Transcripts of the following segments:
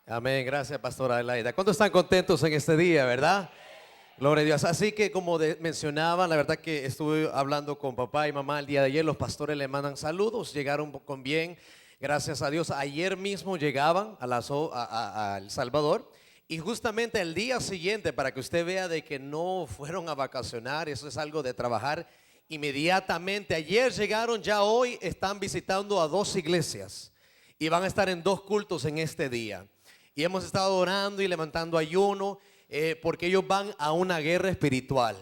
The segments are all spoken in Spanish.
Amén, gracias pastora Adelaida. ¿Cuántos están contentos en este día, verdad? Gloria a Dios. Así que como mencionaba, la verdad que estuve hablando con papá y mamá el día de ayer. Los pastores le mandan saludos, llegaron con bien, gracias a Dios. Ayer mismo llegaban a El Salvador y justamente el día siguiente, para que usted vea de que no fueron a vacacionar, eso es algo de trabajar inmediatamente. Ayer llegaron, ya hoy están visitando a 2 iglesias y van a estar en 2 cultos en este día. Y hemos estado orando y levantando ayuno porque ellos van a una guerra espiritual.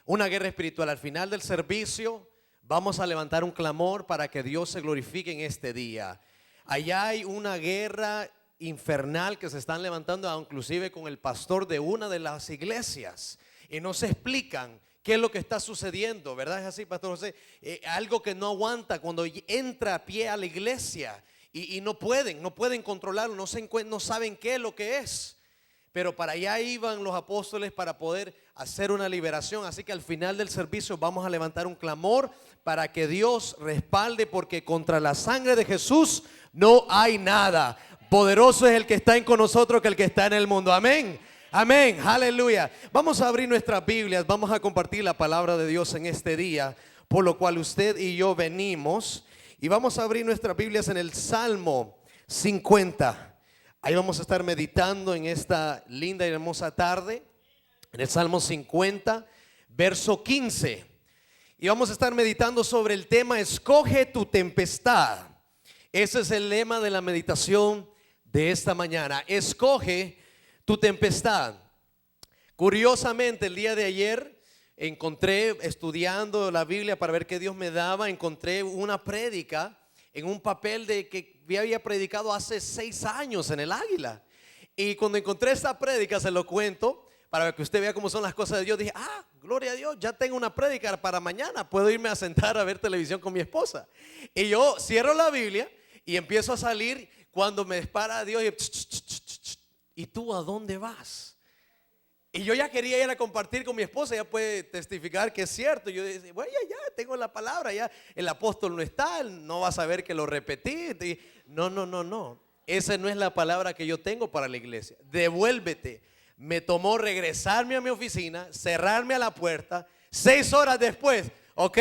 Una guerra espiritual. Al final del servicio vamos a levantar un clamor para que Dios se glorifique en este día. Allá hay una guerra infernal que se están levantando, inclusive con el pastor de una de las iglesias. Y no se explican qué es lo que está sucediendo, ¿verdad? Es así, pastor José. Algo que no aguanta cuando entra a pie a la iglesia. Y no pueden controlarlo, no saben qué es lo que es. Pero para allá iban los apóstoles para poder hacer una liberación. Así que al final del servicio vamos a levantar un clamor para que Dios respalde, porque contra la sangre de Jesús no hay nada. Poderoso es el que está con nosotros que el que está en el mundo. Amén. Amén. Aleluya. Vamos a abrir nuestras Biblias, vamos a compartir la palabra de Dios en este día, por lo cual usted y yo venimos. Y vamos a abrir nuestras Biblias en el Salmo 50. Ahí vamos a estar meditando en esta linda y hermosa tarde. En el Salmo 50, verso 15. Y vamos a estar meditando sobre el tema: escoge tu tempestad. Ese es el lema de la meditación de esta mañana. Escoge tu tempestad. Curiosamente, el día de ayer encontré, estudiando la Biblia para ver qué Dios me daba, encontré una prédica en un papel de que había predicado hace 6 años en el Águila. Y cuando encontré esta prédica, se lo cuento para que usted vea cómo son las cosas de Dios. Dije, gloria a Dios, ya tengo una prédica para mañana, puedo irme a sentar a ver televisión con mi esposa. Y yo cierro la Biblia y empiezo a salir cuando me dispara Dios y ¿tú a dónde vas? Y yo ya quería ir a compartir con mi esposa, ella puede testificar que es cierto. Yo decía, bueno, ya tengo la palabra, ya el apóstol no está, él no va a saber que lo repetí. Y no, esa no es la palabra que yo tengo para la iglesia. Devuélvete. Me tomó regresarme a mi oficina, cerrarme a la puerta. 6 horas después, ok,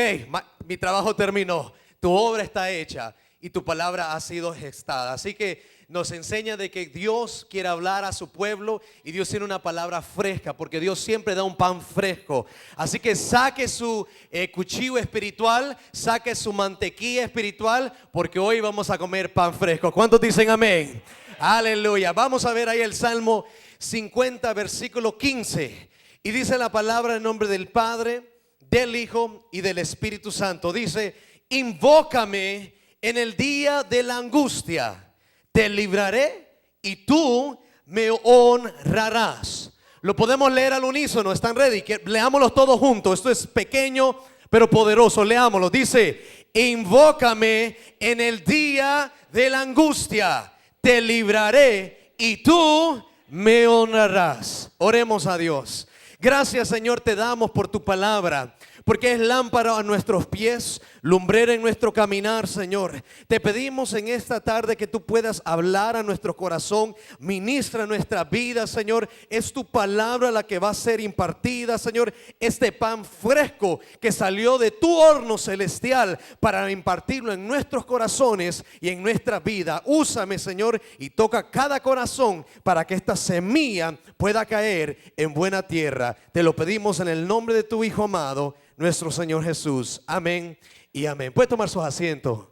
mi trabajo terminó, tu obra está hecha y tu palabra ha sido gestada. Así que nos enseña de que Dios quiere hablar a su pueblo y Dios tiene una palabra fresca, porque Dios siempre da un pan fresco. Así que saque su cuchillo espiritual, saque su mantequilla espiritual, porque hoy vamos a comer pan fresco. ¿Cuántos dicen amén? Aleluya. Vamos a ver ahí el Salmo 50, versículo 15. Y dice la palabra en nombre del Padre, del Hijo y del Espíritu Santo. Dice: invócame en el día de la angustia. Te libraré y tú me honrarás. Lo podemos leer al unísono. ¿Están ready? Leámoslo todos juntos. Esto es pequeño pero poderoso. Leámoslo. Dice: invócame en el día de la angustia. Te libraré y tú me honrarás. Oremos a Dios. Gracias, Señor, te damos por tu palabra, porque es lámpara a nuestros pies, lumbrera en nuestro caminar, Señor. Te pedimos en esta tarde que tú puedas hablar a nuestro corazón, ministra nuestra vida, Señor. Es tu palabra la que va a ser impartida, Señor. Este pan fresco que salió de tu horno celestial para impartirlo en nuestros corazones y en nuestra vida. Úsame, Señor, y toca cada corazón para que esta semilla pueda caer en buena tierra. Te lo pedimos en el nombre de tu Hijo amado, nuestro Señor Jesús. Amén y amén. Puede tomar sus asientos.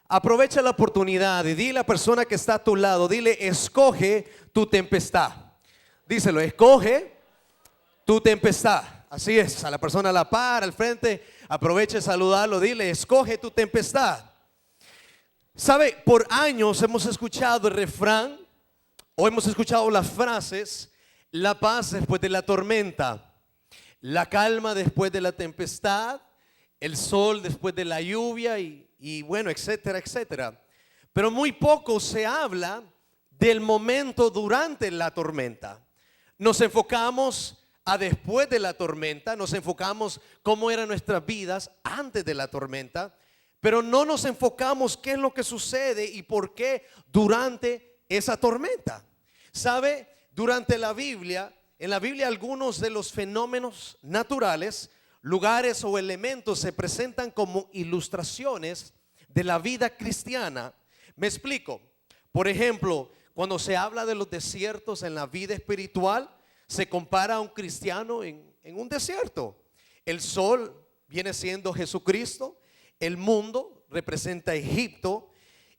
Aprovecha la oportunidad y dile a la persona que está a tu lado, dile: escoge tu tempestad. Díselo: escoge tu tempestad. Así es, a la persona a la par, al frente, aproveche de saludarlo, dile: escoge tu tempestad. Sabe, por años hemos escuchado el refrán Hoy hemos escuchado las frases: la paz después de la tormenta, la calma después de la tempestad, el sol después de la lluvia y bueno, etcétera, etcétera. Pero muy poco se habla del momento durante la tormenta. Nos enfocamos a después de la tormenta, nos enfocamos cómo eran nuestras vidas antes de la tormenta, pero no nos enfocamos qué es lo que sucede y por qué durante esa tormenta. ¿Sabe? Durante la Biblia, en la Biblia algunos de los fenómenos naturales, lugares o elementos se presentan como ilustraciones de la vida cristiana. Me explico. Por ejemplo, cuando se habla de los desiertos en la vida espiritual, se compara a un cristiano en un desierto. El sol viene siendo Jesucristo, el mundo representa Egipto,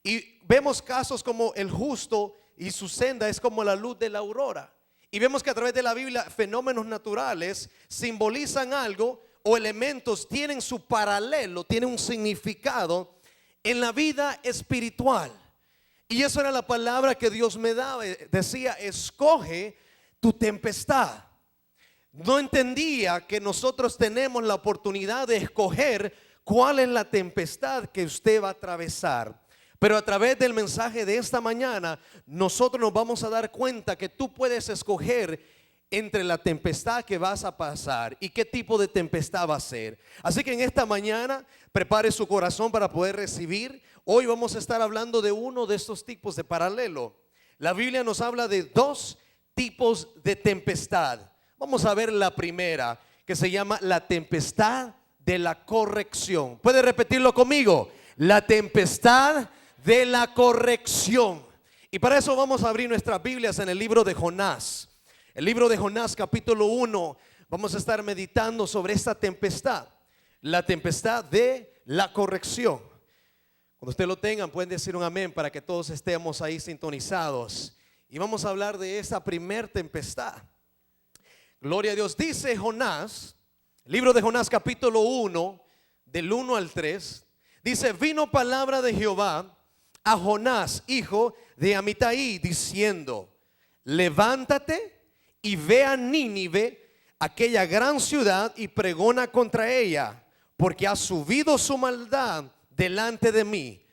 y vemos casos como el justo y su senda es como la luz de la aurora. Y vemos que a través de la Biblia fenómenos naturales simbolizan algo o elementos tienen su paralelo, tienen un significado en la vida espiritual. Y eso era la palabra que Dios me daba. Decía: escoge tu tempestad. No entendía que nosotros tenemos la oportunidad de escoger cuál es la tempestad que usted va a atravesar. Pero a través del mensaje de esta mañana, nosotros nos vamos a dar cuenta que tú puedes escoger entre la tempestad que vas a pasar y qué tipo de tempestad va a ser. Así que en esta mañana prepare su corazón para poder recibir. Hoy vamos a estar hablando de uno de estos tipos de paralelo. La Biblia nos habla de dos tipos de tempestad. Vamos a ver la primera, que se llama la tempestad de la corrección. ¿Puede repetirlo conmigo? La tempestad de la corrección. Y para eso vamos a abrir nuestras Biblias en el libro de Jonás. El libro de Jonás, capítulo 1. Vamos a estar meditando sobre esta tempestad, la tempestad de la corrección. Cuando usted lo tengan, pueden decir un amén para que todos estemos ahí sintonizados. Y vamos a hablar de esa primer tempestad. Gloria a Dios. Dice Jonás, libro de Jonás, capítulo 1, del 1 al 3. Dice: vino palabra de Jehová a Jonás, hijo de Amitai, diciendo: levántate y ve a Nínive, aquella gran ciudad, y pregona contra ella, porque ha subido su maldad delante de mí.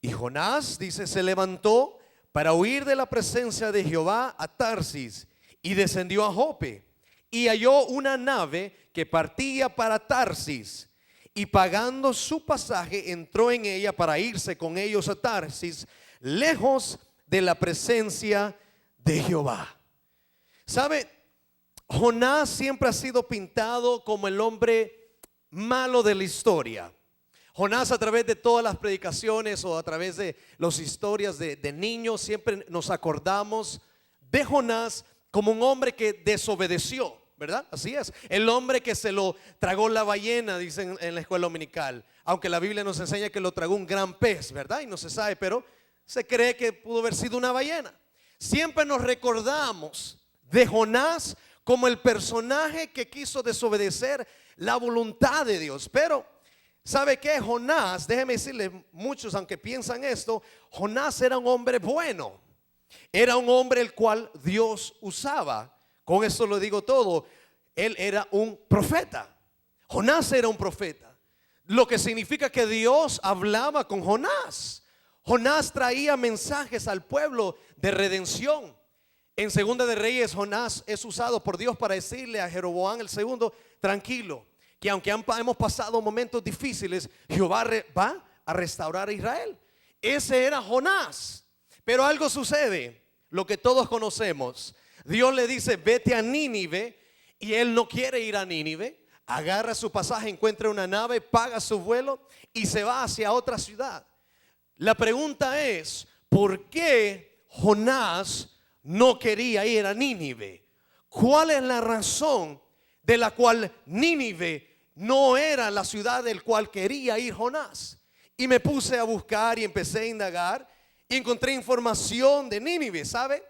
Y Jonás, dice, se levantó para huir de la presencia de Jehová a Tarsis, y descendió a Jope, y halló una nave que partía para Tarsis, y pagando su pasaje entró en ella para irse con ellos a Tarsis, lejos de la presencia de Jehová. ¿Sabe? Jonás siempre ha sido pintado como el hombre malo de la historia. Jonás, a través de todas las predicaciones o a través de las historias de niños, siempre nos acordamos de Jonás como un hombre que desobedeció, ¿verdad? Así es. El hombre que se lo tragó la ballena, dicen en la escuela dominical. Aunque la Biblia nos enseña que lo tragó un gran pez, ¿verdad? Y no se sabe, pero se cree que pudo haber sido una ballena. Siempre nos recordamos de Jonás como el personaje que quiso desobedecer la voluntad de Dios. Pero ¿sabe qué? Jonás, déjeme decirle, muchos aunque piensan esto, Jonás era un hombre bueno. Era un hombre el cual Dios usaba. Con eso lo digo todo. Él era un profeta. Jonás era un profeta. Lo que significa que Dios hablaba con Jonás. Jonás traía mensajes al pueblo de redención. En Segunda de Reyes, Jonás es usado por Dios para decirle a Jeroboam el segundo: tranquilo, que aunque hemos pasado momentos difíciles, Jehová va a restaurar a Israel. Ese era Jonás. Pero algo sucede, lo que todos conocemos. Dios le dice: vete a Nínive, y él no quiere ir a Nínive. Agarra su pasaje, encuentra una nave, paga su vuelo y se va hacia otra ciudad. La pregunta es: ¿por qué Jonás no quería ir a Nínive? ¿Cuál es la razón de la cual Nínive no era la ciudad del cual quería ir Jonás? Y me puse a buscar y empecé a indagar y encontré información de Nínive. ¿Sabe?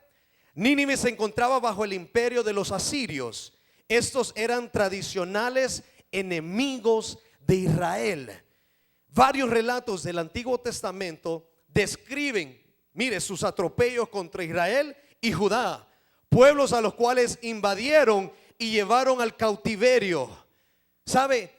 Nínive se encontraba bajo el imperio de los asirios. Estos eran tradicionales enemigos de Israel. Varios relatos del Antiguo Testamento describen, mire, sus atropellos contra Israel y Judá, pueblos a los cuales invadieron y llevaron al cautiverio. ¿Sabe?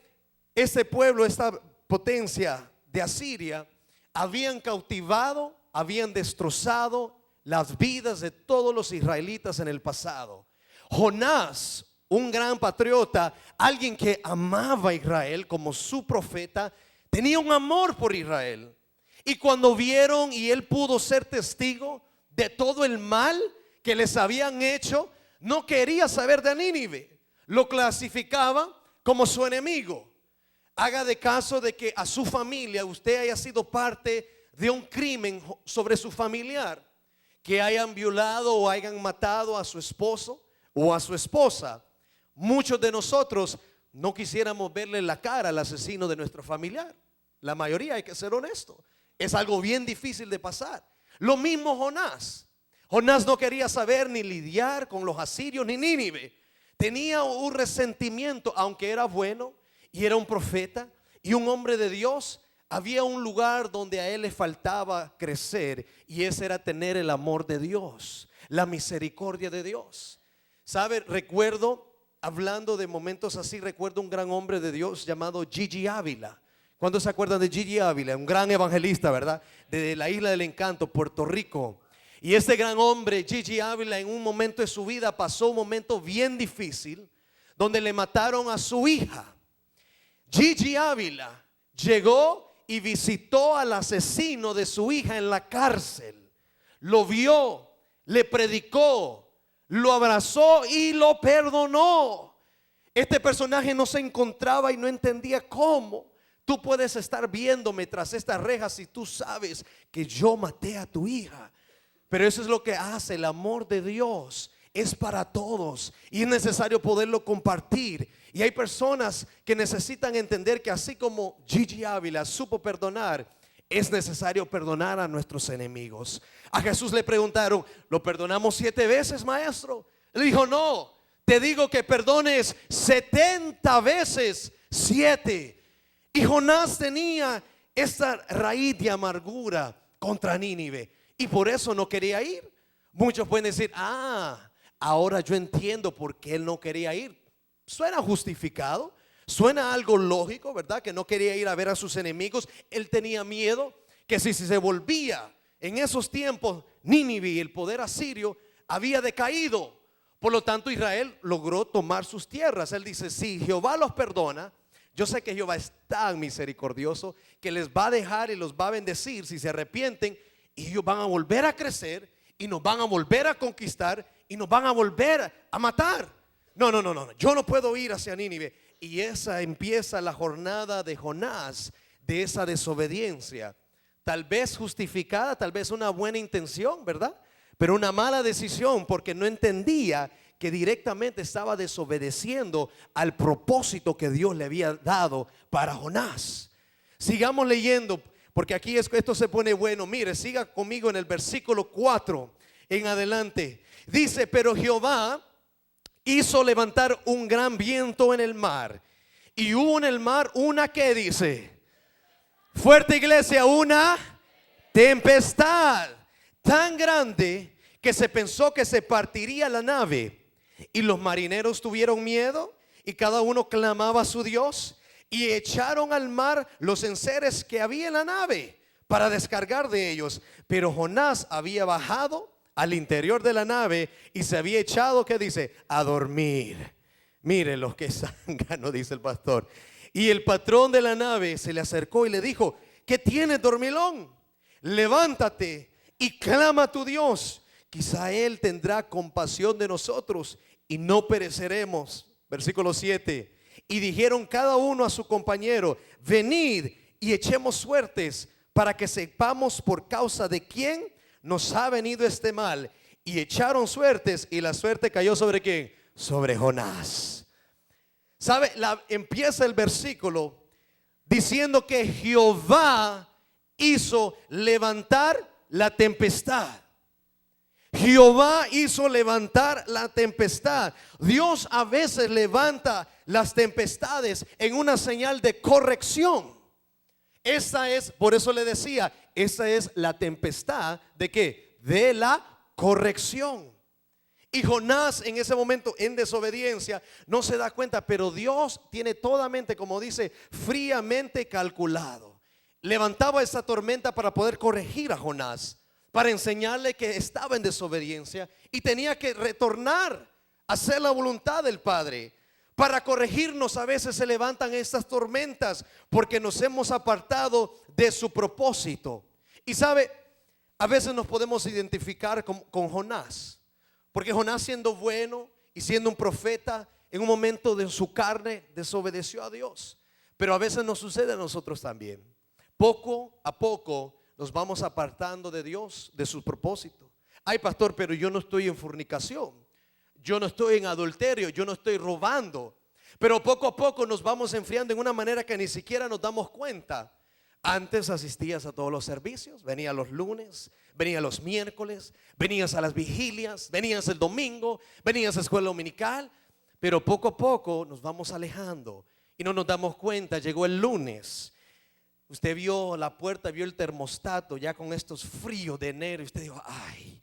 Este pueblo, esta potencia de Asiria, habían cautivado, habían destrozado las vidas de todos los israelitas en el pasado. Jonás, un gran patriota, alguien que amaba a Israel como su profeta, tenía un amor por Israel. Y cuando vieron y él pudo ser testigo de todo el mal que les habían hecho, no quería saber de Nínive. Lo clasificaba como su enemigo. Haga de caso de que a su familia usted haya sido parte de un crimen sobre su familiar, que hayan violado o hayan matado a su esposo o a su esposa. Muchos de nosotros no quisiéramos verle la cara al asesino de nuestro familiar. La mayoría, hay que ser honesto, es algo bien difícil de pasar. Lo mismo Jonás. Jonás no quería saber ni lidiar con los asirios ni Nínive. Tenía un resentimiento, aunque era bueno y era un profeta y un hombre de Dios. Había un lugar donde a él le faltaba crecer, y ese era tener el amor de Dios, la misericordia de Dios. ¿Sabe? Recuerdo, hablando de momentos así, recuerdo un gran hombre de Dios llamado Gigi Ávila. ¿Cuántos se acuerdan de Gigi Ávila? Un gran evangelista, ¿verdad? De la Isla del Encanto, Puerto Rico. Y este gran hombre, Gigi Ávila, en un momento de su vida pasó un momento bien difícil, donde le mataron a su hija. Gigi Ávila llegó y visitó al asesino de su hija en la cárcel. Lo vio, le predicó, lo abrazó y lo perdonó. Este personaje no se encontraba y no entendía cómo. Tú puedes estar viéndome tras estas rejas y tú sabes que yo maté a tu hija. Pero eso es lo que hace el amor de Dios. Es para todos y es necesario poderlo compartir. Y hay personas que necesitan entender que así como Gigi Ávila supo perdonar, es necesario perdonar a nuestros enemigos. A Jesús le preguntaron: ¿lo perdonamos 7 veces, maestro? Él dijo: no, te digo que perdones 70 veces 7. Y Jonás tenía esta raíz de amargura contra Nínive y por eso no quería ir. Muchos pueden decir: ahora yo entiendo por qué él no quería ir. Suena justificado, suena algo lógico, ¿verdad? Que no quería ir a ver a sus enemigos. Él tenía miedo que si se volvía en esos tiempos, Nínive y el poder asirio había decaído. Por lo tanto, Israel logró tomar sus tierras. Él dice: si Jehová los perdona, yo sé que Jehová es tan misericordioso que les va a dejar y los va a bendecir si se arrepienten, y ellos van a volver a crecer y nos van a volver a conquistar y nos van a volver a matar. No, yo no puedo ir hacia Nínive. Y esa empieza la jornada de Jonás, de esa desobediencia, tal vez justificada, tal vez una buena intención, ¿verdad? Pero una mala decisión, porque no entendía que directamente estaba desobedeciendo al propósito que Dios le había dado para Jonás. Sigamos leyendo, porque aquí esto se pone bueno. Mire, siga conmigo en el versículo 4 en adelante. Dice: pero Jehová hizo levantar un gran viento en el mar, y hubo en el mar una, ¿qué dice? Fuerte, iglesia, una tempestad tan grande que se pensó que se partiría la nave. Y los marineros tuvieron miedo y cada uno clamaba a su Dios, y echaron al mar los enseres que había en la nave para descargar de ellos. Pero Jonás había bajado al interior de la nave y se había echado, ¿qué dice? A dormir. Miren los que zánganos, dice el pastor. Y el patrón de la nave se le acercó y le dijo: ¿qué tienes, dormilón? Levántate y clama a tu Dios. Quizá Él tendrá compasión de nosotros y no pereceremos. Versículo 7. Y dijeron cada uno a su compañero: venid y echemos suertes para que sepamos por causa de quién nos ha venido este mal. Y echaron suertes, y la suerte cayó ¿sobre quién? Sobre Jonás. ¿Sabe? Empieza el versículo diciendo que Jehová hizo levantar la tempestad. Jehová hizo levantar la tempestad. Dios a veces levanta las tempestades en una señal de corrección. Esta es, por eso le decía, esta es la tempestad ¿de qué? De la corrección. Y Jonás en ese momento en desobediencia no se da cuenta, pero Dios tiene toda mente, como dice, fríamente calculado. Levantaba esa tormenta para poder corregir a Jonás, para enseñarle que estaba en desobediencia y tenía que retornar a hacer la voluntad del Padre. Para corregirnos a veces se levantan estas tormentas porque nos hemos apartado de su propósito. Y sabe, a veces nos podemos identificar con Jonás. Porque Jonás, siendo bueno y siendo un profeta, en un momento de su carne desobedeció a Dios. Pero a veces nos sucede a nosotros también. Poco a poco nos vamos apartando de Dios, de su propósito. Ay, pastor, pero yo no estoy en fornicación, yo no estoy en adulterio, yo no estoy robando. Pero poco a poco nos vamos enfriando en una manera que ni siquiera nos damos cuenta. Antes asistías a todos los servicios, venías los lunes, venías los miércoles, venías a las vigilias, venías el domingo, venías a escuela dominical. Pero poco a poco nos vamos alejando y no nos damos cuenta. Llegó el lunes, usted vio la puerta, vio el termostato ya con estos fríos de enero y usted dijo, ay,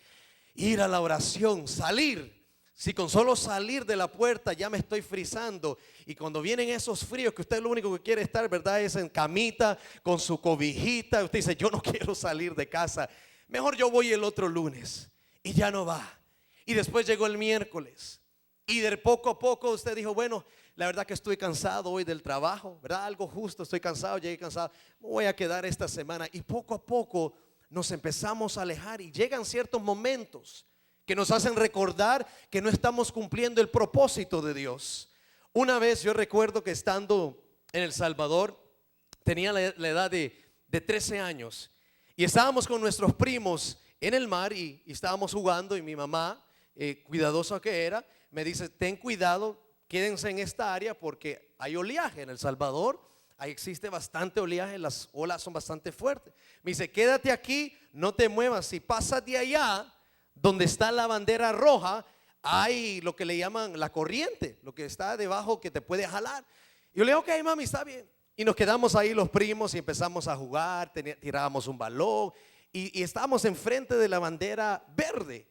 ir a la oración, salir. Si con solo salir de la puerta ya me estoy frizando. Y cuando vienen esos fríos que usted lo único que quiere estar, ¿verdad?, es en camita con su cobijita. Usted dice, yo no quiero salir de casa, mejor yo voy el otro lunes. Y ya no va. Y después llegó el miércoles y de poco a poco usted dijo, bueno, la verdad que estoy cansado hoy del trabajo, ¿verdad? Algo justo, estoy cansado, llegué cansado, me voy a quedar esta semana. Y poco a poco nos empezamos a alejar y llegan ciertos momentos que nos hacen recordar que no estamos cumpliendo el propósito de Dios. Una vez yo recuerdo que estando en El Salvador, tenía la edad de 13 años y estábamos con nuestros primos en el mar y estábamos jugando y mi mamá, cuidadosa que era, me dice, ten cuidado, quédense en esta área porque hay oleaje en El Salvador. Ahí existe bastante oleaje, las olas son bastante fuertes. Me dice, quédate aquí, no te muevas, si pasas de allá donde está la bandera roja, hay lo que le llaman la corriente, lo que está debajo que te puede jalar. Y yo le digo, ok, mami, está bien. Y nos quedamos ahí los primos y empezamos a jugar, tirábamos un balón y estábamos enfrente de la bandera verde.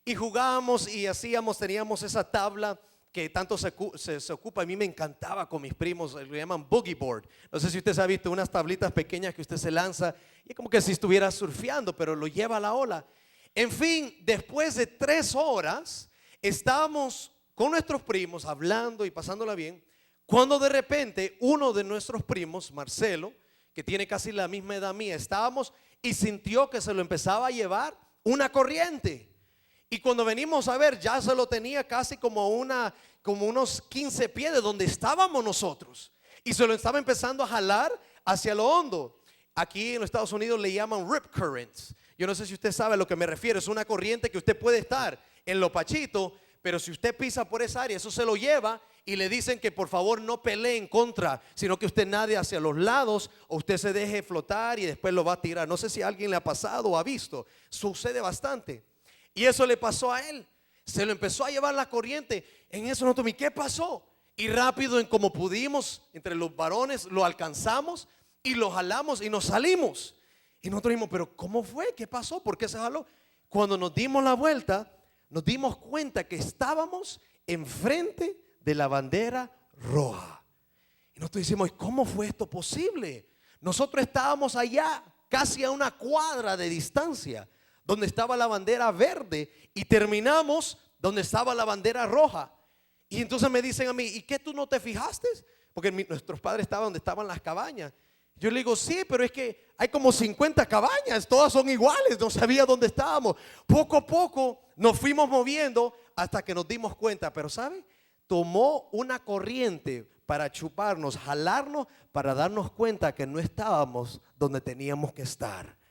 Y jugábamos y hacíamos, teníamos esa tabla que tanto se ocupa. A mí me encantaba con mis primos, lo llaman boogie board. No sé si usted ha visto unas tablitas pequeñas que usted se lanza y es como que si estuviera surfeando, pero lo lleva a la ola. En fin, después de 3 horas estábamos con nuestros primos hablando y pasándola bien, cuando de repente uno de nuestros primos, Marcelo, que tiene casi la misma edad mía, estábamos y sintió que se lo empezaba a llevar una corriente. Y cuando venimos a ver, ya se lo tenía casi como unos 15 pies de donde estábamos nosotros. Y se lo estaba empezando a jalar hacia lo hondo. Aquí en los Estados Unidos le llaman rip currents. Yo no sé si usted sabe a lo que me refiero. Es una corriente que usted puede estar en lo pachito, pero si usted pisa por esa área, eso se lo lleva y le dicen que por favor no pelee en contra, sino que usted nade hacia los lados o usted se deje flotar y después lo va a tirar. No sé si a alguien le ha pasado o ha visto. Sucede bastante. Y eso le pasó a él. Se lo empezó a llevar la corriente. En eso nosotros, ¿y qué pasó? Y rápido, en como pudimos, entre los varones, lo alcanzamos y lo jalamos y nos salimos. Y nosotros dijimos, pero ¿cómo fue? ¿Qué pasó? ¿Por qué se jaló? Cuando nos dimos la vuelta, nos dimos cuenta que estábamos enfrente de la bandera roja. Y nosotros decimos, ¿cómo fue esto posible? Nosotros estábamos allá, casi a una cuadra de distancia, donde estaba la bandera verde, y terminamos donde estaba la bandera roja. Y entonces me dicen a mí, ¿y qué tú no te fijaste? Porque nuestros padres estaban donde estaban las cabañas. Yo le digo, sí, pero es que hay como 50 cabañas, todas son iguales, no sabía dónde estábamos. Poco a poco nos fuimos moviendo hasta que nos dimos cuenta, pero ¿sabe? Tomó una corriente para chuparnos, jalarnos, para darnos cuenta que no estábamos donde teníamos que estar.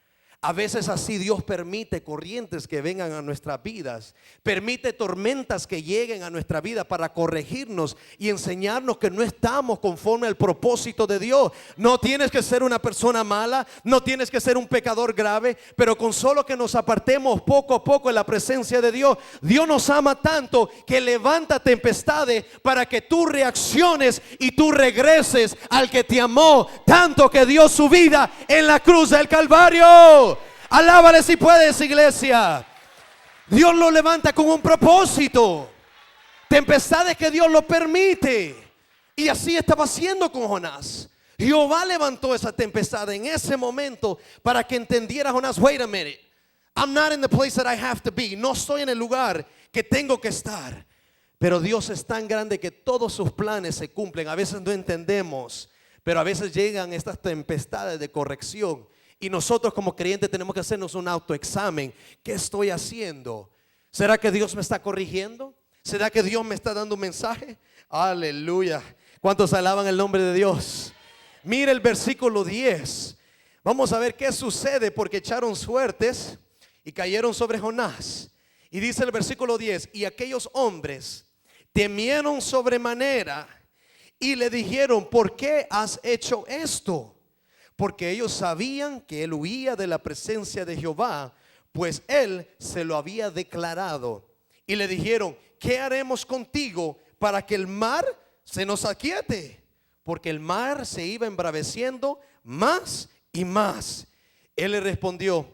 A veces así Dios permite corrientes que vengan a nuestras vidas, permite tormentas que lleguen a nuestra vida para corregirnos y enseñarnos que no estamos conforme al propósito de Dios. No tienes que ser una persona mala, no tienes que ser un pecador grave, pero con solo que nos apartemos poco a poco en la presencia de Dios, Dios nos ama tanto que levanta tempestades para que tú reacciones y tú regreses al que te amó tanto que dio su vida en la cruz del Calvario. Alábale si puedes, iglesia. Dios lo levanta con un propósito. Tempestades que Dios lo permite. Y así estaba haciendo con Jonás. Jehová levantó esa tempestad en ese momento para que entendiera Jonás, wait a minute, I'm not in the place that I have to be. No estoy en el lugar que tengo que estar. Pero Dios es tan grande que todos sus planes se cumplen. A veces no entendemos, pero a veces llegan estas tempestades de corrección. Y nosotros como creyentes tenemos que hacernos un autoexamen. ¿Qué estoy haciendo? ¿Será que Dios me está corrigiendo? ¿Será que Dios me está dando un mensaje? Aleluya. ¿Cuántos alaban el nombre de Dios? Mire el versículo 10. Vamos a ver qué sucede, porque echaron suertes y cayeron sobre Jonás. Y dice el versículo 10: y aquellos hombres temieron sobremanera y le dijeron, ¿por qué has hecho esto? Porque ellos sabían que él huía de la presencia de Jehová, pues él se lo había declarado. Y le dijeron, ¿qué haremos contigo para que el mar se nos aquiete? Porque el mar se iba embraveciendo más y más. Él le respondió,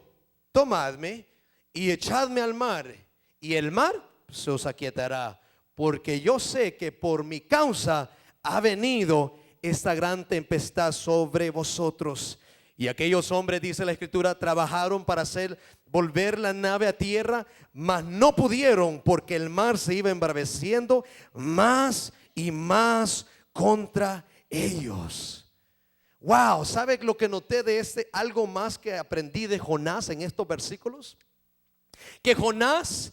tomadme y echadme al mar, y el mar se os aquietará, porque yo sé que por mi causa ha venido esta gran tempestad sobre vosotros. Y aquellos hombres, dice la escritura, trabajaron para hacer volver la nave a tierra, mas no pudieron, porque el mar se iba embraveciendo más y más contra ellos. Wow, ¿sabe lo que noté de algo más que aprendí de Jonás en estos versículos? Que Jonás,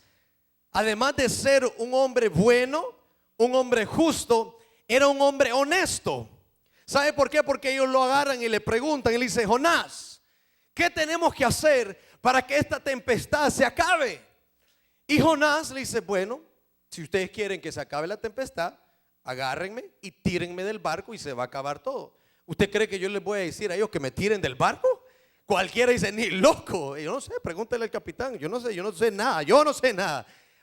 además de ser un hombre bueno, un hombre justo, era un hombre honesto. ¿Sabe por qué? Porque ellos lo agarran y le preguntan y le dicen, Jonás, ¿qué tenemos que hacer para que esta tempestad se acabe? Y Jonás le dice, bueno, si ustedes quieren que se acabe la tempestad, agárrenme y tírenme del barco y se va a acabar todo. ¿Usted cree que yo les voy a decir a ellos que me tiren del barco? Cualquiera dice, ni loco. Yo no sé, pregúntele al capitán. Yo no sé nada.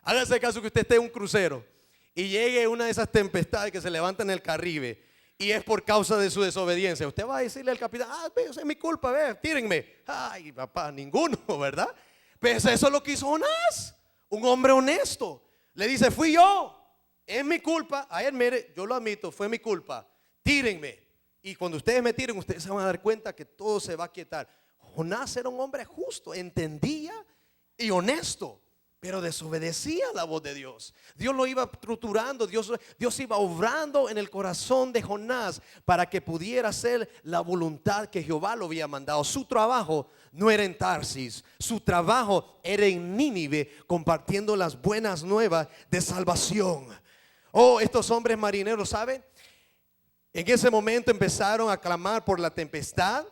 Hágase caso que usted esté en un crucero y llegue una de esas tempestades que se levantan en el Caribe y es por causa de su desobediencia. Usted va a decirle al capitán, es mi culpa, tírenme. Ay, papá, ninguno, ¿verdad? Pues eso es lo que hizo Jonás, un hombre honesto. Le dice, fui yo, es mi culpa. Ayer, mire, yo lo admito, fue mi culpa, tírenme. Y cuando ustedes me tiren, ustedes se van a dar cuenta que todo se va a quietar. Jonás era un hombre justo, entendía y honesto, pero desobedecía la voz de Dios. Dios lo iba estructurando, Dios iba obrando en el corazón de Jonás para que pudiera hacer la voluntad que Jehová lo había mandado. Su trabajo no era en Tarsis, su trabajo era en Nínive, compartiendo las buenas nuevas de salvación. Oh, estos hombres marineros, ¿saben? En ese momento empezaron a clamar por la tempestad,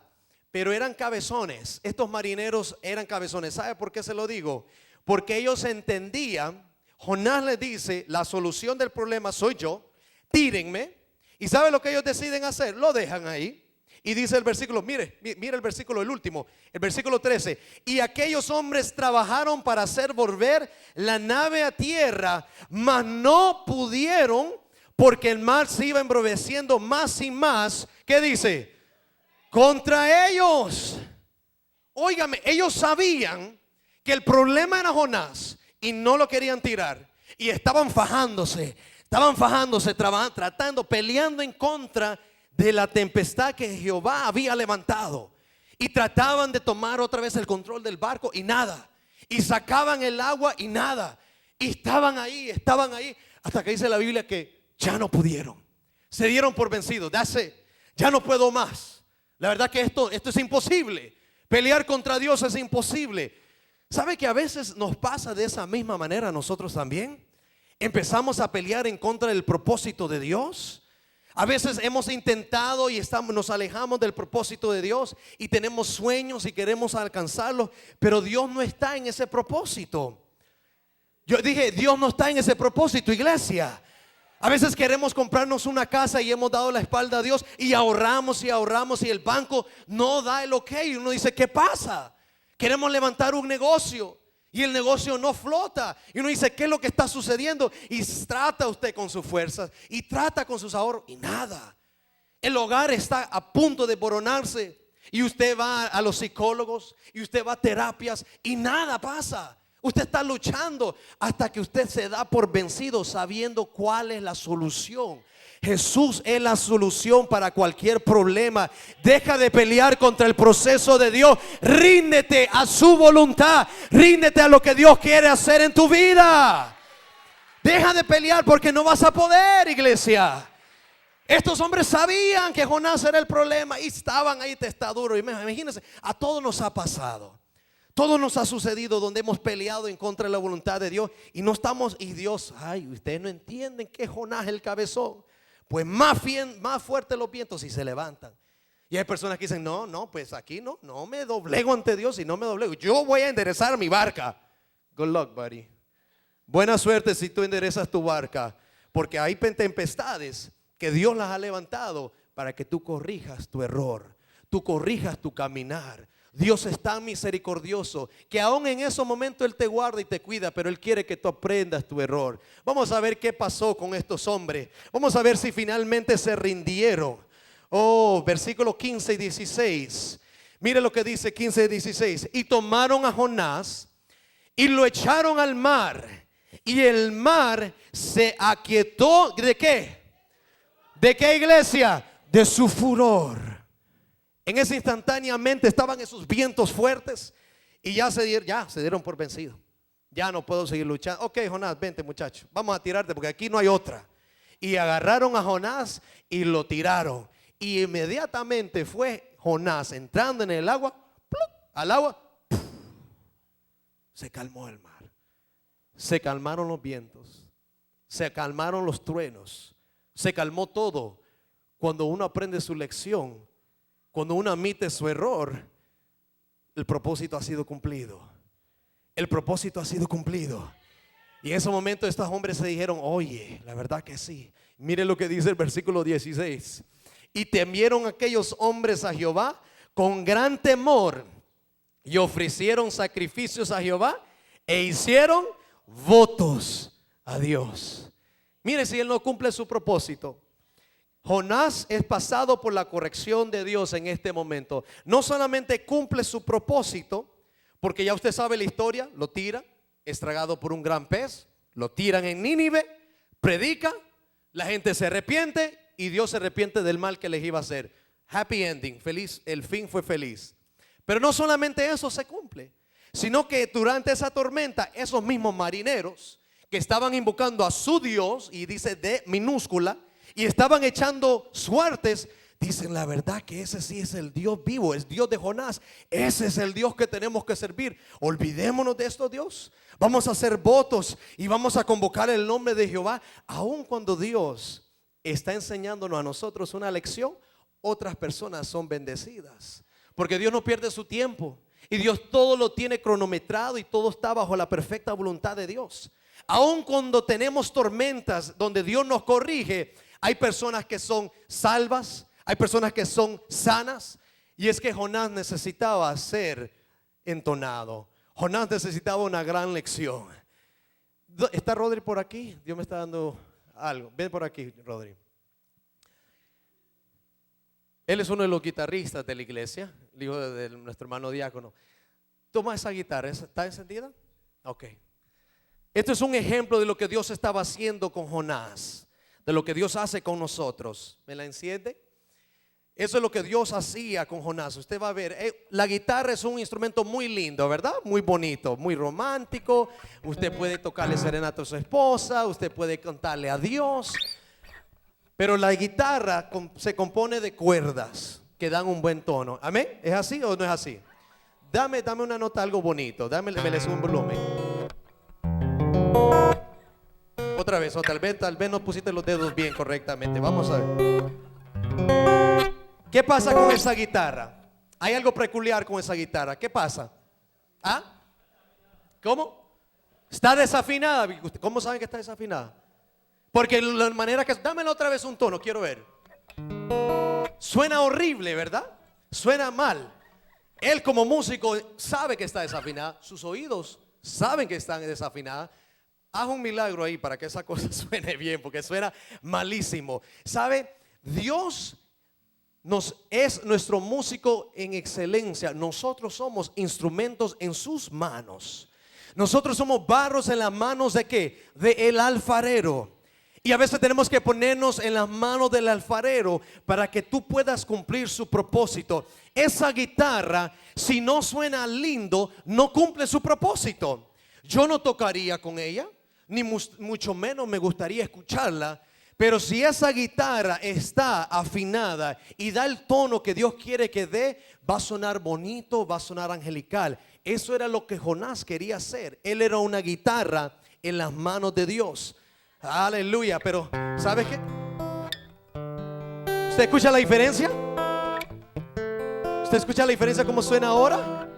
pero eran cabezones. Estos marineros eran cabezones. ¿Sabe por qué se lo digo? Porque ellos entendían. Jonás les dice, la solución del problema soy yo, tírenme. ¿Y sabe lo que ellos deciden hacer? Lo dejan ahí. Y dice el versículo, mire el versículo, el último, el versículo 13. Y aquellos hombres trabajaron para hacer volver la nave a tierra, mas no pudieron, porque el mar se iba embraveciendo más y más. ¿Qué dice? Contra ellos. Óigame, ellos sabían que el problema era Jonás y no lo querían tirar. Y estaban fajándose, tratando, peleando en contra de la tempestad que Jehová había levantado. Y trataban de tomar otra vez el control del barco y nada. Y sacaban el agua y nada. Y estaban ahí, hasta que dice la Biblia que ya no pudieron. Se dieron por vencidos. Ya no puedo más. La verdad que esto es imposible. Pelear contra Dios es imposible. ¿Sabe que a veces nos pasa de esa misma manera a nosotros también? Empezamos a pelear en contra del propósito de Dios. A veces hemos intentado y nos alejamos del propósito de Dios y tenemos sueños y queremos alcanzarlos, pero Dios no está en ese propósito. Yo dije, Dios no está en ese propósito, iglesia. A veces queremos comprarnos una casa y hemos dado la espalda a Dios y ahorramos y el banco no da el ok. Y uno dice, ¿qué pasa? Queremos levantar un negocio y el negocio no flota. Y uno dice, ¿qué es lo que está sucediendo? Y trata usted con sus fuerzas y trata con sus ahorros y nada. El hogar está a punto de desmoronarse y usted va a los psicólogos y usted va a terapias y nada pasa. Usted está luchando hasta que usted se da por vencido sabiendo cuál es la solución. Jesús es la solución para cualquier problema. Deja de pelear contra el proceso de Dios. Ríndete a su voluntad. Ríndete a lo que Dios quiere hacer en tu vida. Deja de pelear porque no vas a poder, iglesia. Estos hombres sabían que Jonás era el problema y estaban ahí testaduros. Imagínense, a todos nos ha pasado. Todo nos ha sucedido donde hemos peleado en contra de la voluntad de Dios y no estamos, y Dios, ay, ustedes no entienden que Jonás es el cabezón. Pues más fuerte los vientos y se levantan. Y hay personas que dicen, no, pues aquí no me doblego ante Dios y no me doblego. Yo voy a enderezar mi barca. Good luck, buddy. Buena suerte si tú enderezas tu barca, porque hay tempestades que Dios las ha levantado para que tú corrijas tu error, tú corrijas tu caminar. Dios es tan misericordioso que aún en esos momentos Él te guarda y te cuida, pero Él quiere que tú aprendas tu error. Vamos a ver qué pasó con estos hombres. Vamos a ver si finalmente se rindieron. Versículos 15 y 16. Mire lo que dice 15 y 16. Y tomaron a Jonás y lo echaron al mar, y el mar se aquietó. ¿De qué? ¿De qué, iglesia? De su furor. En ese instantáneamente estaban esos vientos fuertes y ya se dieron por vencido. Ya no puedo seguir luchando. Ok, Jonás, vente, muchacho, vamos a tirarte porque aquí no hay otra. Y agarraron a Jonás y lo tiraron. Y inmediatamente fue Jonás entrando en el agua, ¡plup! Al agua, ¡puf! Se calmó el mar. Se calmaron los vientos. Se calmaron los truenos. Se calmó todo. Cuando uno aprende su lección, cuando uno admite su error, el propósito ha sido cumplido. El propósito ha sido cumplido. Y en ese momento estos hombres se dijeron, oye, la verdad que sí. Mire lo que dice el versículo 16. Y temieron aquellos hombres a Jehová con gran temor, y ofrecieron sacrificios a Jehová e hicieron votos a Dios. Mire, si él no cumple su propósito, Jonás es pasado por la corrección de Dios en este momento. No solamente cumple su propósito, porque ya usted sabe la historia, lo tira, es tragado por un gran pez, lo tiran en Nínive, predica, la gente se arrepiente y Dios se arrepiente del mal que les iba a hacer. Happy ending, feliz, el fin fue feliz. Pero no solamente eso se cumple, sino que durante esa tormenta, esos mismos marineros que estaban invocando a su Dios, y dice de minúscula, y estaban echando suertes, dicen la verdad que ese sí es el Dios vivo, es Dios de Jonás. Ese es el Dios que tenemos que servir. Olvidémonos de esto, Dios. Vamos a hacer votos y vamos a convocar el nombre de Jehová. Aun cuando Dios está enseñándonos a nosotros una lección, otras personas son bendecidas, porque Dios no pierde su tiempo y Dios todo lo tiene cronometrado y todo está bajo la perfecta voluntad de Dios. Aun cuando tenemos tormentas donde Dios nos corrige, hay personas que son salvas, hay personas que son sanas. Y es que Jonás necesitaba ser entonado. Jonás necesitaba una gran lección. ¿Está Rodri por aquí? Dios me está dando algo. Ven por aquí, Rodri. Él es uno de los guitarristas de la iglesia, el hijo de nuestro hermano diácono. Toma esa guitarra, ¿está encendida? Ok. Esto es un ejemplo de lo que Dios estaba haciendo con Jonás, de lo que Dios hace con nosotros. ¿Me la enciende? Eso es lo que Dios hacía con Jonás. Usted va a ver, la guitarra es un instrumento muy lindo, ¿verdad? Muy bonito, muy romántico. Usted puede tocarle serenata a su esposa, usted puede cantarle a Dios. Pero la guitarra se compone de cuerdas que dan un buen tono. ¿Amén? ¿Es así o no es así? Dame una nota, algo bonito. Me le subo un volumen. Otra vez, o tal vez no pusiste los dedos bien correctamente. Vamos a ver. ¿Qué pasa con esa guitarra? Hay algo peculiar con esa guitarra. ¿Qué pasa? ¿Ah? ¿Cómo? Está desafinada. ¿Cómo saben que está desafinada? Porque la manera que... Dámela otra vez un tono, quiero ver. Suena horrible, ¿verdad? Suena mal. Él como músico sabe que está desafinada. Sus oídos saben que están desafinadas. Haz un milagro ahí para que esa cosa suene bien, porque suena malísimo. ¿Sabe? Dios es nuestro músico en excelencia. Nosotros somos instrumentos en sus manos. Nosotros somos barros en las manos ¿de qué? De el alfarero. Y a veces tenemos que ponernos en las manos del alfarero para que tú puedas cumplir su propósito. Esa guitarra, si no suena lindo, no cumple su propósito. Yo no tocaría con ella, ni mucho menos me gustaría escucharla. Pero si esa guitarra está afinada y da el tono que Dios quiere que dé, va a sonar bonito, va a sonar angelical. Eso era lo que Jonás quería hacer. Él era una guitarra en las manos de Dios. Aleluya. Pero ¿sabe qué? ¿Usted escucha la diferencia? ¿Usted escucha la diferencia cómo suena ahora?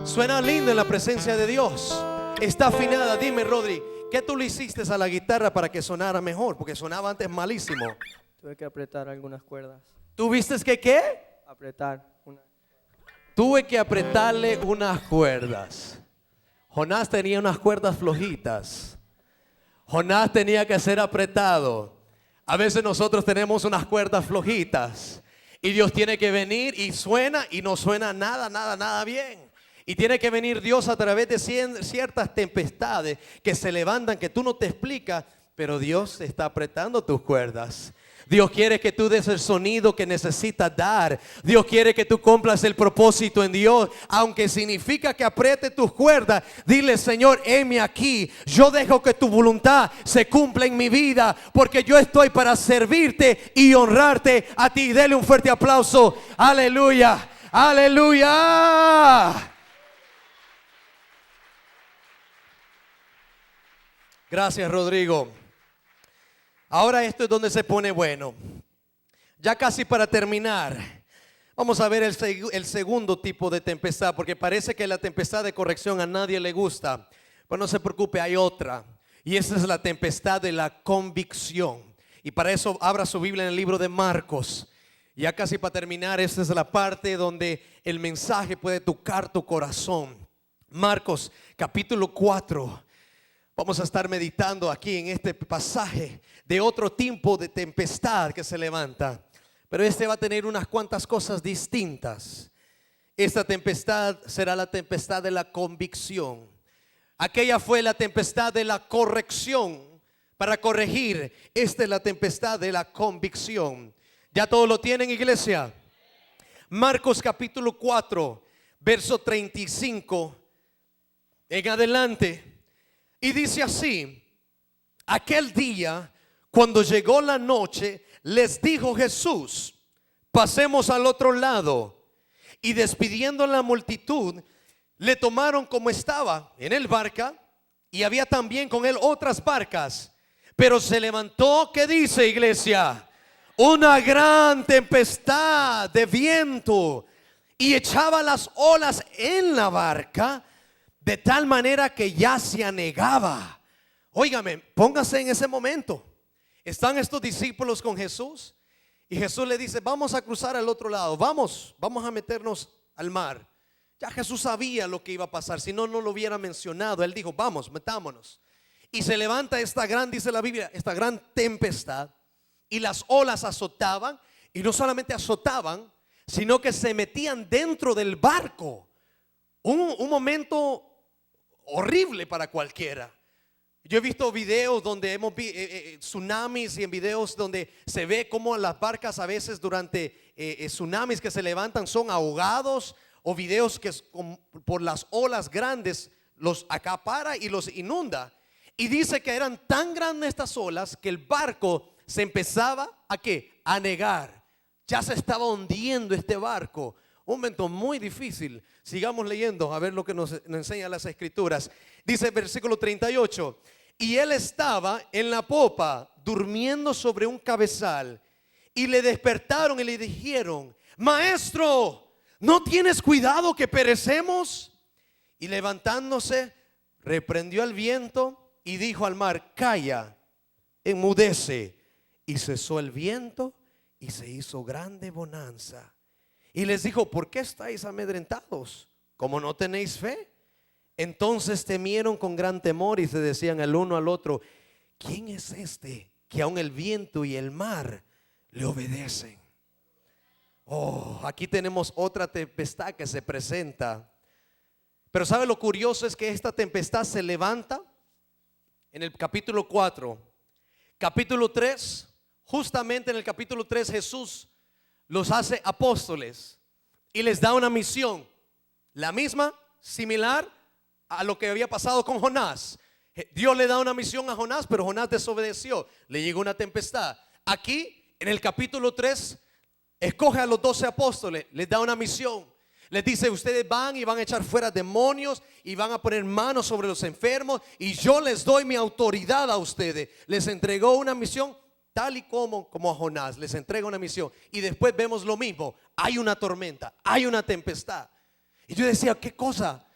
Suena lindo en la presencia de Dios. Está afinada. Dime, Rodri, ¿qué tú le hiciste a la guitarra para que sonara mejor? Porque sonaba antes malísimo. Tuve que apretar algunas cuerdas. ¿Tuviste que qué? Apretar una. Tuve que apretarle unas cuerdas. Jonás tenía unas cuerdas flojitas. Jonás tenía que ser apretado. A veces nosotros tenemos unas cuerdas flojitas y Dios tiene que venir y suena y no suena nada bien. Y tiene que venir Dios a través de ciertas tempestades que se levantan, que tú no te explicas, pero Dios te está apretando tus cuerdas. Dios quiere que tú des el sonido que necesitas dar. Dios quiere que tú cumplas el propósito en Dios. Aunque significa que apriete tus cuerdas, dile: Señor, heme aquí. Yo dejo que tu voluntad se cumpla en mi vida, porque yo estoy para servirte y honrarte a ti. Dele un fuerte aplauso. Aleluya, aleluya. Gracias, Rodrigo. Ahora esto es donde se pone bueno. Ya casi para terminar, vamos a ver el segundo tipo de tempestad, porque parece que la tempestad de corrección a nadie le gusta. Pero no se preocupe, hay otra. Y esa es la tempestad de la convicción. Y para eso abra su Biblia en el libro de Marcos. Ya casi para terminar, esta es la parte donde el mensaje puede tocar tu corazón. Marcos capítulo 4. Vamos a estar meditando aquí en este pasaje de otro tipo de tempestad que se levanta. Pero este va a tener unas cuantas cosas distintas. Esta tempestad será la tempestad de la convicción. Aquella fue la tempestad de la corrección para corregir. Esta es la tempestad de la convicción. ¿Ya todos lo tienen, iglesia? Marcos capítulo 4, verso 35 en adelante. Y dice así: aquel día, cuando llegó la noche, les dijo Jesús: pasemos al otro lado. Y despidiendo a la multitud, le tomaron como estaba en el barca, y había también con él otras barcas. Pero se levantó, ¿qué dice, iglesia? Una gran tempestad de viento, y echaba las olas en la barca, de tal manera que ya se anegaba. Óigame, póngase en ese momento. Están estos discípulos con Jesús y Jesús le dice: vamos a cruzar al otro lado, vamos a meternos al mar. Ya Jesús sabía lo que iba a pasar, si no, no lo hubiera mencionado. Él dijo: vamos, metámonos. Y se levanta esta gran, dice la Biblia, esta gran tempestad, y las olas azotaban, y no solamente azotaban, sino que se metían dentro del barco. Un momento horrible para cualquiera. Yo he visto videos donde hemos visto tsunamis, y en videos donde se ve como las barcas a veces durante tsunamis que se levantan son ahogados, o videos que por las olas grandes los acapara y los inunda. Y dice que eran tan grandes estas olas que el barco se empezaba ¿a qué? A negar. Ya se estaba hundiendo este barco. Un momento muy difícil. Sigamos leyendo a ver lo que nos enseñan las escrituras. Dice versículo 38: y él estaba en la popa, durmiendo sobre un cabezal, y le despertaron y le dijeron: maestro, ¿no tienes cuidado que perecemos? Y levantándose, reprendió al viento y dijo al mar: calla, enmudece. Y cesó el viento y se hizo grande bonanza. Y les dijo: ¿por qué estáis amedrentados? ¿Cómo no tenéis fe? Entonces temieron con gran temor y se decían el uno al otro: ¿quién es este que aun el viento y el mar le obedecen? Oh, aquí tenemos otra tempestad que se presenta. Pero ¿sabe lo curioso? Es que esta tempestad se levanta en el capítulo 4. Capítulo 3, justamente en el capítulo 3 Jesús los hace apóstoles y les da una misión, la misma, similar a lo que había pasado con Jonás. Dios le da una misión a Jonás, pero Jonás desobedeció, le llegó una tempestad. Aquí en el capítulo 3 escoge a los 12 apóstoles, les da una misión. Les dice: ustedes van y van a echar fuera demonios y van a poner manos sobre los enfermos, y yo les doy mi autoridad a ustedes. Les entregó una misión tal y como a Jonás, les entrega una misión. Y después vemos lo mismo, hay una tormenta, hay una tempestad. Y yo decía: ¿qué cosa?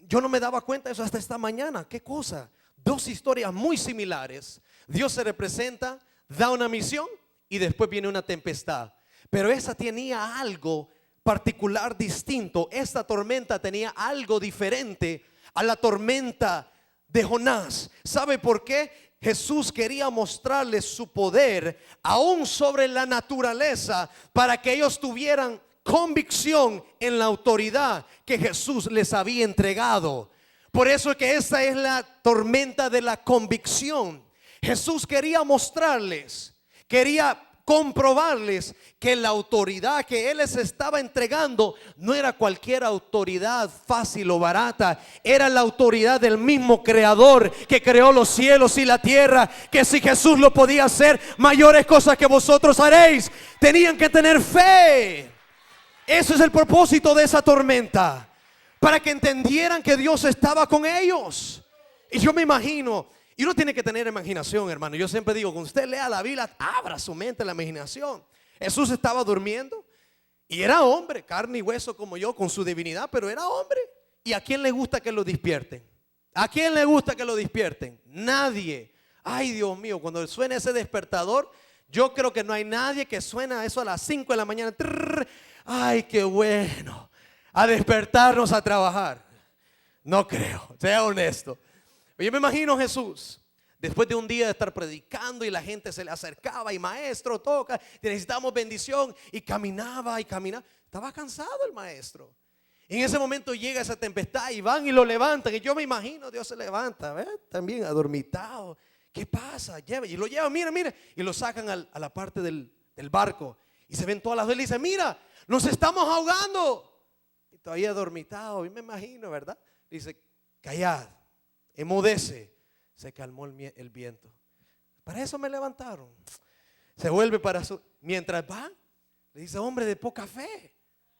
Yo no me daba cuenta de eso hasta esta mañana. ¿Qué cosa? Dos historias muy similares. Dios se representa, da una misión y después viene una tempestad. Pero esa tenía algo particular, distinto. Esta tormenta tenía algo diferente a la tormenta de Jonás. ¿Sabe por qué? Jesús quería mostrarles su poder aún sobre la naturaleza, para que ellos tuvieran convicción en la autoridad que Jesús les había entregado. Por eso es que esta es la tormenta de la convicción. Jesús quería mostrarles, quería comprobarles que la autoridad que Él les estaba entregando no era cualquier autoridad fácil o barata. Era la autoridad del mismo Creador que creó los cielos y la tierra, que si Jesús lo podía hacer, mayores cosas que vosotros haréis. Tenían que tener fe. Eso es el propósito de esa tormenta, para que entendieran que Dios estaba con ellos. Y yo me imagino, y uno tiene que tener imaginación, hermano. Yo siempre digo, cuando usted lea la Biblia, abra su mente a la imaginación. Jesús estaba durmiendo y era hombre, carne y hueso como yo, con su divinidad, pero era hombre. ¿Y a quién le gusta que lo despierten? ¿A quién le gusta que lo despierten? Nadie. Ay, Dios mío, cuando suena ese despertador, yo creo que no hay nadie que suena eso a las 5 de la mañana. Ay, qué bueno, a despertarnos a trabajar. No creo, sea honesto. Yo me imagino a Jesús después de un día de estar predicando y la gente se le acercaba y: maestro, toca, necesitamos bendición. Y caminaba y caminaba. Estaba cansado el maestro. En ese momento llega esa tempestad y van y lo levantan. Y yo me imagino, Dios se levanta, ¿ves? También adormitado. ¿Qué pasa? Y lo llevan, mira. Y lo sacan a la parte del barco. Y se ven todas las velas y dicen: mira, nos estamos ahogando. Y todavía adormitado. Y me imagino, ¿verdad? Dice: callad, enmudece. Se calmó el viento. Para eso me levantaron. Se vuelve para su... Mientras va, le dice: hombre de poca fe,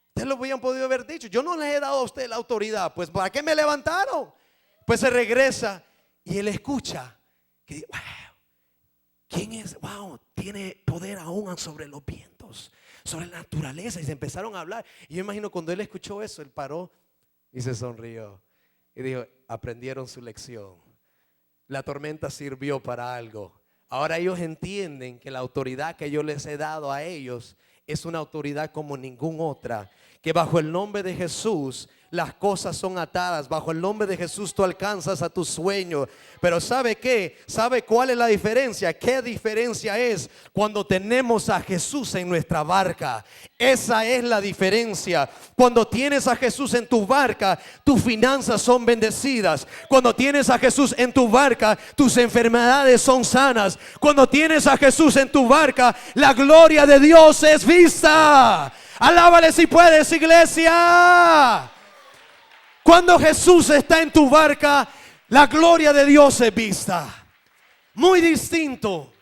ustedes lo habían podido haber dicho. Yo no les he dado a usted la autoridad. Pues ¿para qué me levantaron? Pues se regresa y él escucha que dice: wow, ¿quién es? Wow, tiene poder aún sobre los vientos, sobre la naturaleza. Y se empezaron a hablar. Y yo imagino cuando él escuchó eso, él paró y se sonrió y dijo: aprendieron su lección. La tormenta sirvió para algo. Ahora ellos entienden que la autoridad que yo les he dado a ellos es una autoridad como ninguna otra. Que bajo el nombre de Jesús las cosas son atadas. Bajo el nombre de Jesús tú alcanzas a tu sueño. Pero ¿sabe qué? ¿Sabe cuál es la diferencia? ¿Qué diferencia es cuando tenemos a Jesús en nuestra barca? Esa es la diferencia. Cuando tienes a Jesús en tu barca, tus finanzas son bendecidas. Cuando tienes a Jesús en tu barca, tus enfermedades son sanas. Cuando tienes a Jesús en tu barca, la gloria de Dios es vista. Alábale si puedes, iglesia. Cuando Jesús está en tu barca, la gloria de Dios es vista. Muy distinto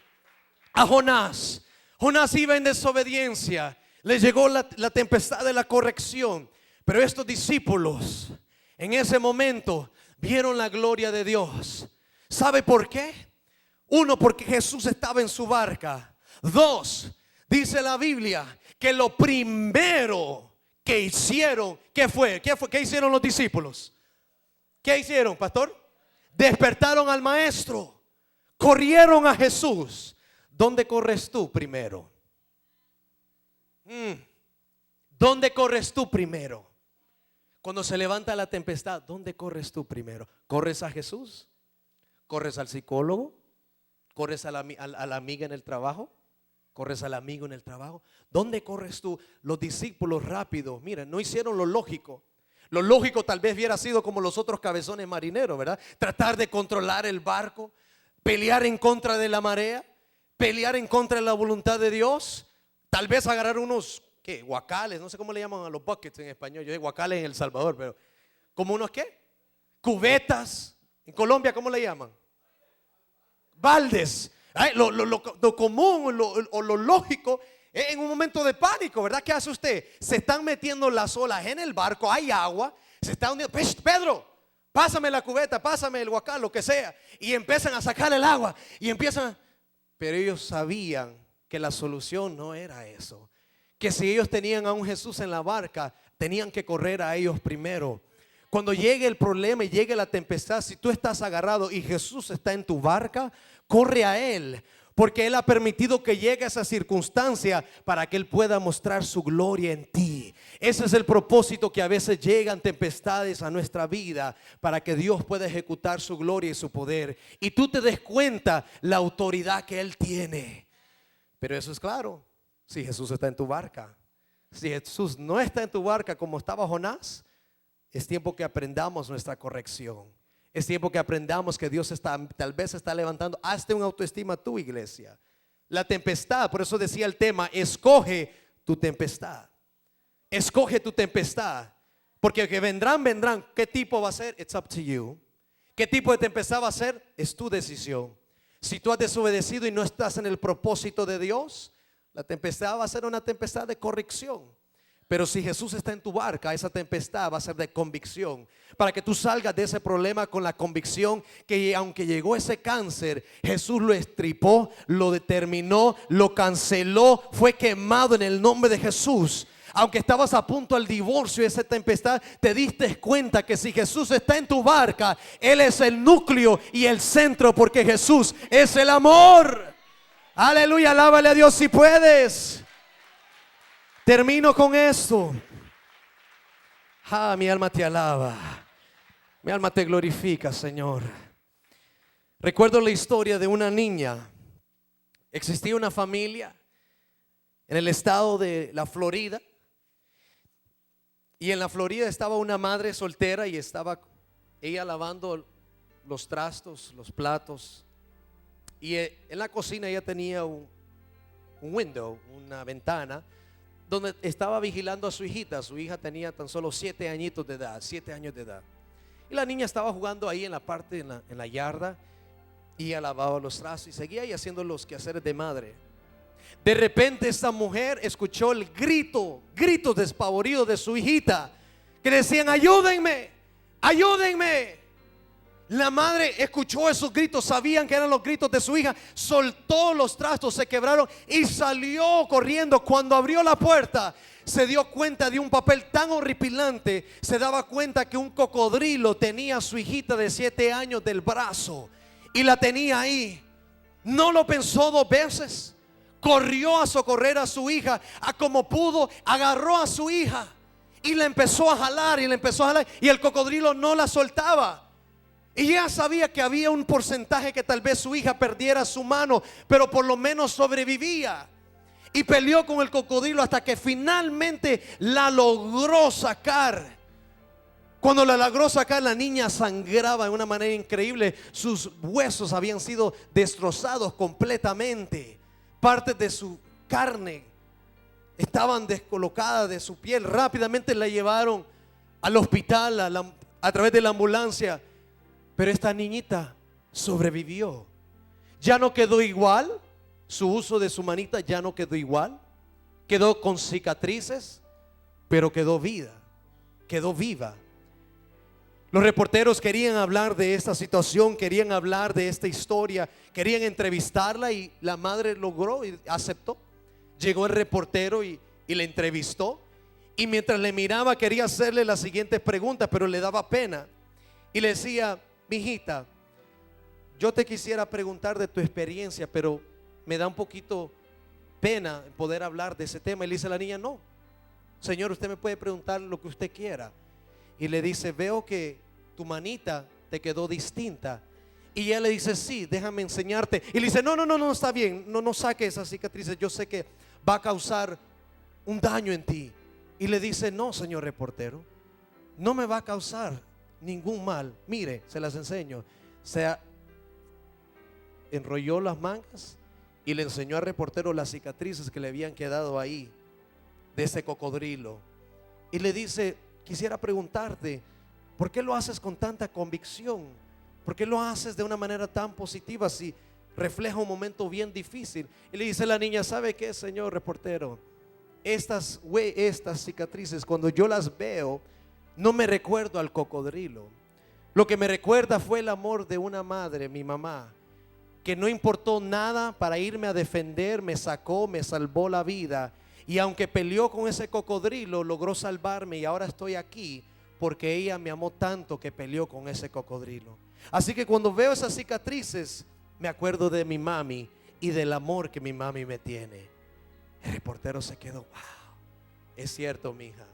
a Jonás. Jonás iba en desobediencia. Le llegó la tempestad de la corrección. Pero estos discípulos en ese momento vieron la gloria de Dios. ¿Sabe por qué? Uno, porque Jesús estaba en su barca. Dos, dice la Biblia que lo primero que hicieron, ¿qué fue? ¿Qué hicieron los discípulos? ¿Qué hicieron, pastor? Despertaron al maestro, corrieron a Jesús. ¿Dónde corres tú primero? ¿Dónde corres tú primero? Cuando se levanta la tempestad, ¿dónde corres tú primero? ¿Corres a Jesús? ¿Corres al psicólogo? ¿Corres a la amiga en el trabajo? ¿Corres al amigo en el trabajo? ¿Dónde corres tú? Los discípulos rápido, miren, no hicieron lo lógico. Lo lógico tal vez hubiera sido como los otros cabezones marineros, ¿verdad? Tratar de controlar el barco, pelear en contra de la marea, pelear en contra de la voluntad de Dios. Tal vez agarrar unos, ¿qué? Guacales, no sé cómo le llaman a los buckets en español. Yo digo guacales en El Salvador, pero ¿como unos qué? Cubetas. En Colombia, ¿cómo le llaman? Baldes. Ay, lo común o lo lógico en un momento de pánico, ¿verdad? ¿Qué hace usted? Se están metiendo las olas en el barco, hay agua, se está hundiendo. Pedro, pásame la cubeta, pásame el guacal, lo que sea. Y empiezan a sacar el agua y empiezan. Pero ellos sabían que la solución no era eso. Que si ellos tenían a un Jesús en la barca, tenían que correr a ellos primero. Cuando llegue el problema y llegue la tempestad, si tú estás agarrado y Jesús está en tu barca, corre a Él. Porque Él ha permitido que llegue a esa circunstancia para que Él pueda mostrar su gloria en ti. Ese es el propósito, que a veces llegan tempestades a nuestra vida para que Dios pueda ejecutar su gloria y su poder. Y tú te des cuenta la autoridad que Él tiene. Pero eso es claro, si Jesús está en tu barca. Si Jesús no está en tu barca como estaba Jonás, es tiempo que aprendamos nuestra corrección. Es tiempo que aprendamos que Dios tal vez está levantando. Hazte una autoestima tu iglesia. La tempestad, por eso decía el tema, escoge tu tempestad. Escoge tu tempestad. Porque que vendrán. ¿Qué tipo va a ser? It's up to you. ¿Qué tipo de tempestad va a ser? Es tu decisión. Si tú has desobedecido y no estás en el propósito de Dios, la tempestad va a ser una tempestad de corrección. Pero si Jesús está en tu barca, esa tempestad va a ser de convicción. Para que tú salgas de ese problema con la convicción que aunque llegó ese cáncer, Jesús lo estripó, lo determinó, lo canceló, fue quemado en el nombre de Jesús. Aunque estabas a punto al divorcio y esa tempestad, te diste cuenta que si Jesús está en tu barca, Él es el núcleo y el centro, porque Jesús es el amor. Aleluya, alábale a Dios si puedes. Termino con esto. Mi alma te alaba. Mi alma te glorifica, Señor. Recuerdo la historia de una niña. Existía una familia en el estado de la Florida. Y en la Florida estaba una madre soltera y estaba ella lavando los trastos, los platos. Y en la cocina ella tenía un window, una ventana, donde estaba vigilando a su hijita. Su hija tenía tan solo 7 añitos de edad, 7 años de edad. Y la niña estaba jugando ahí en la parte, en la yarda, y ella lavaba los trastos y seguía ahí haciendo los quehaceres de madre. De repente esta mujer escuchó el grito despavorido de su hijita, que decían: ayúdenme, ayúdenme. La madre escuchó esos gritos, sabían que eran los gritos de su hija, soltó los trastos, se quebraron y salió corriendo. Cuando abrió la puerta, se dio cuenta de un papel tan horripilante. Se daba cuenta que un cocodrilo tenía a su hijita de 7 años del brazo y la tenía ahí. No lo pensó 2 veces, corrió a socorrer a su hija. A como pudo, agarró a su hija y la empezó a jalar y el cocodrilo no la soltaba. Y ella sabía que había un porcentaje que tal vez su hija perdiera su mano, pero por lo menos sobrevivía. Y peleó con el cocodrilo hasta que finalmente la logró sacar. Cuando la logró sacar, la niña sangraba de una manera increíble. Sus huesos habían sido destrozados completamente. Partes de su carne estaban descolocadas de su piel. Rápidamente la llevaron al hospital a través de la ambulancia. Pero esta niñita sobrevivió. Ya no quedó igual. Su uso de su manita ya no quedó igual. Quedó con cicatrices, pero quedó quedó viva. Los reporteros querían hablar de esta situación, querían hablar de esta historia, querían entrevistarla, y la madre logró y aceptó. Llegó el reportero y le entrevistó, y mientras le miraba quería hacerle las siguientes preguntas, pero le daba pena y le decía: mijita, yo te quisiera preguntar de tu experiencia, pero me da un poquito pena poder hablar de ese tema. Y le dice la niña: no, señor, usted me puede preguntar lo que usted quiera. Y le dice: veo que tu manita te quedó distinta. Y ella le dice: sí, déjame enseñarte. Y le dice: no, está bien, no saque esas cicatrices, yo sé que va a causar un daño en ti. Y le dice: no, señor reportero, no me va a causar ningún mal. Mire, se las enseño. Se enrolló las mangas y le enseñó al reportero las cicatrices que le habían quedado ahí de ese cocodrilo. Y le dice: quisiera preguntarte, ¿por qué lo haces con tanta convicción? ¿Por qué lo haces de una manera tan positiva si refleja un momento bien difícil? Y le dice la niña: ¿sabe qué, señor reportero? Estas cicatrices, cuando yo las veo, no me recuerdo al cocodrilo. Lo que me recuerda fue el amor de una madre, mi mamá, que no importó nada para irme a defender, me sacó, me salvó la vida. Y aunque peleó con ese cocodrilo, logró salvarme, y ahora estoy aquí porque ella me amó tanto que peleó con ese cocodrilo. Así que cuando veo esas cicatrices, me acuerdo de mi mami y del amor que mi mami me tiene. El reportero se quedó: wow, es cierto, mija,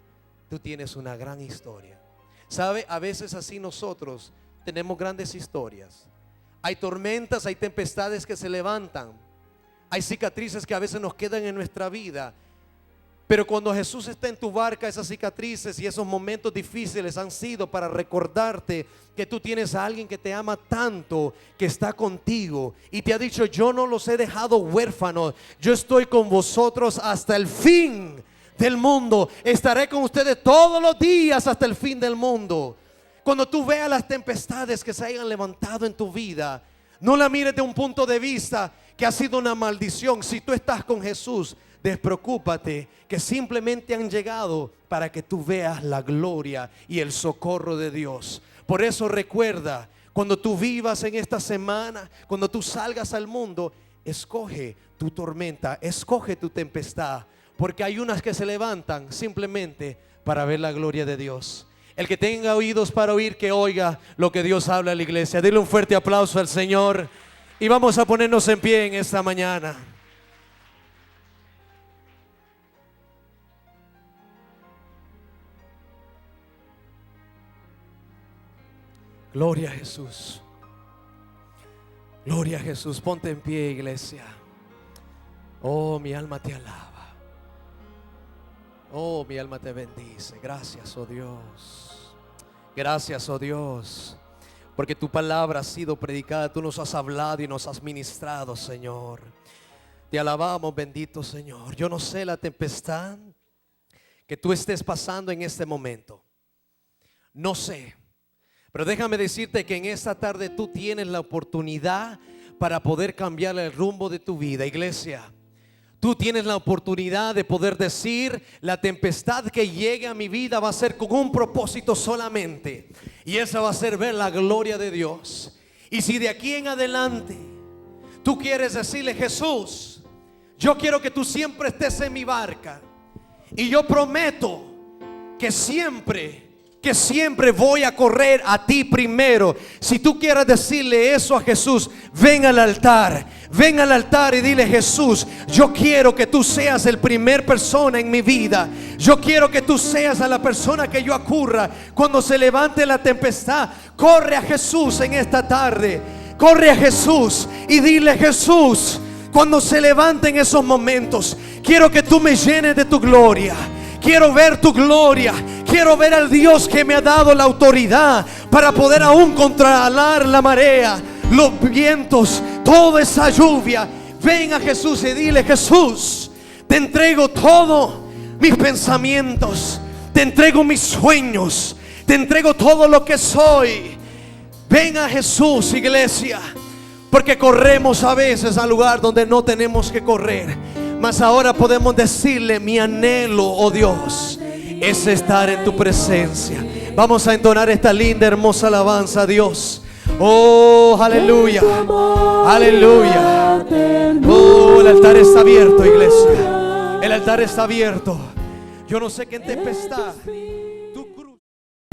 tú tienes una gran historia. ¿Sabe? A veces así nosotros tenemos grandes historias. Hay tormentas, hay tempestades que se levantan, hay cicatrices que a veces nos quedan en nuestra vida. Pero cuando Jesús está en tu barca, esas cicatrices y esos momentos difíciles han sido para recordarte que tú tienes a alguien que te ama tanto, que está contigo y te ha dicho: yo no los he dejado huérfanos, yo estoy con vosotros hasta el fin del mundo, estaré con ustedes todos los días hasta el fin del mundo. Cuando tú veas las tempestades que se hayan levantado en tu vida, no la mires de un punto de vista que ha sido una maldición. Si tú estás con Jesús, despreocúpate que simplemente han llegado para que tú veas la gloria y el socorro de Dios. Por eso recuerda, cuando tú vivas en esta semana, cuando tú salgas al mundo, escoge tu tormenta, escoge tu tempestad, porque hay unas que se levantan simplemente para ver la gloria de Dios. El que tenga oídos para oír, que oiga lo que Dios habla a la iglesia. Dile un fuerte aplauso al Señor y vamos a ponernos en pie en esta mañana. Gloria a Jesús. Gloria a Jesús. Ponte en pie, iglesia. Oh, mi alma te alaba. Oh, mi alma te bendice. Gracias, oh Dios. Gracias, oh Dios, porque tu palabra ha sido predicada. Tú nos has hablado y nos has ministrado, Señor. Te alabamos, bendito Señor. Yo no sé la tempestad que tú estés pasando en este momento. No sé. Pero déjame decirte que en esta tarde tú tienes la oportunidad para poder cambiar el rumbo de tu vida, iglesia. Tú tienes la oportunidad de poder decir: la tempestad que llegue a mi vida va a ser con un propósito solamente, y esa va a ser ver la gloria de Dios. Y si de aquí en adelante tú quieres decirle: Jesús, yo quiero que tú siempre estés en mi barca, y yo prometo que siempre voy a correr a ti primero. Si tú quieres decirle eso a Jesús, ven al altar y dile: Jesús, yo quiero que tú seas el primer persona en mi vida. Yo quiero que tú seas a la persona que yo acurra cuando se levante la tempestad. Corre a Jesús en esta tarde. Corre a Jesús y dile: Jesús, cuando se levanten esos momentos, quiero que tú me llenes de tu gloria. Quiero ver tu gloria. Quiero ver al Dios que me ha dado la autoridad para poder aún controlar la marea, los vientos, toda esa lluvia. Ven a Jesús y dile: Jesús, te entrego todo mis pensamientos, te entrego mis sueños, te entrego todo lo que soy. Ven a Jesús, iglesia, porque corremos a veces al lugar donde no tenemos que correr. Mas ahora podemos decirle: mi anhelo, oh Dios, es estar en tu presencia. Vamos a entonar esta linda, hermosa alabanza a Dios. Oh, aleluya, aleluya. Oh, el altar está abierto, iglesia. El altar está abierto. Yo no sé qué tempestad